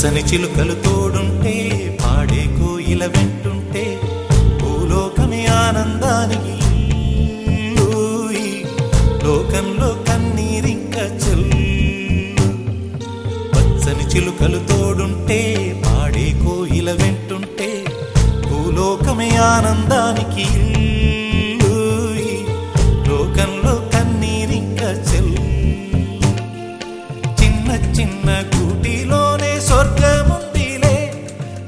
పచ్చని చిలుకలు తోడుంటే పాడే కోయిల వెంటుంటే భూలోకమే ఆనందానికి లోకంలో కన్నీరింక చెల్లు పచ్చని చిలుకలు తోడుంటే పాడే కోయిల వెంటుంటే భూలోకమే ఆనందానికి లోకంలో కన్నీరింక చెల్లు చిన్న చిన్న గూటిలోనే స్వర్గముందిలే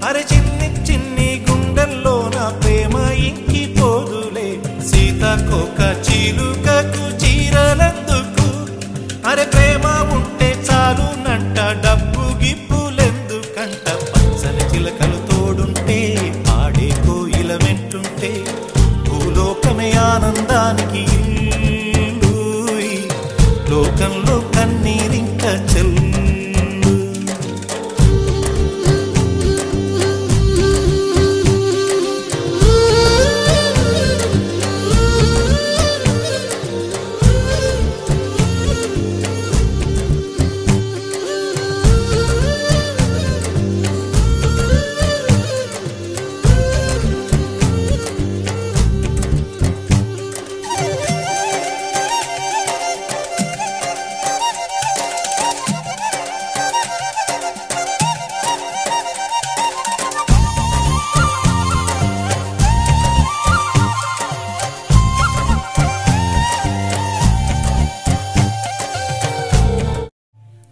అరే చిన్ని చిన్ని గుండెల్లో నా ప్రేమ ఇంకిపోదులే సీతాకోక చిలుకకు చీరలెందుకు అరే ప్రేమ ఉంటే చాలునంట డబ్బు గిప్పులెందుకంట పచ్చని చిలకలు తోడుంటే పాడే కోయిల వెంటుంటే భూలోకమే ఆనందానికి లోకంలో కన్నీరింక చెల్లు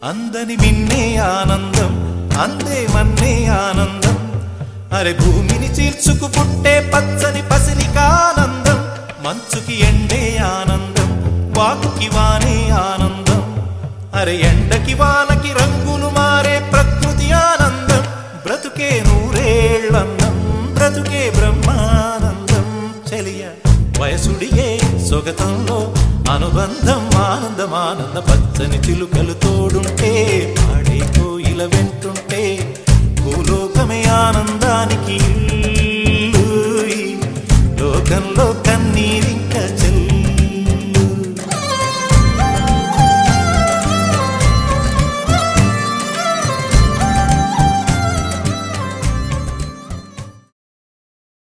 అందని మిన్నే ఆనందం అందే మన్నే ఆనందం అరే భూమిని చీల్చుకు పుట్టే పచ్చని పసిలికానందం మంచుకి ఎండే ఆనందం వాకుకి వానే ఆనందం అరే ఎండకి వానకి రంగులు మారే ప్రకృతి ఆనందం బ్రతుకే నూరేళ్లందం బ్రతుకే బ్రహ్మానందం చెలియ వయసుడియే సొగతంలో అనుబంధం ఆనందమానంద పచ్చని చిలుకలు తోడుంటే పాడే కోయిల వెంటుంటే భూలోకమే ఆనందానికి లోకంలో కన్నీరి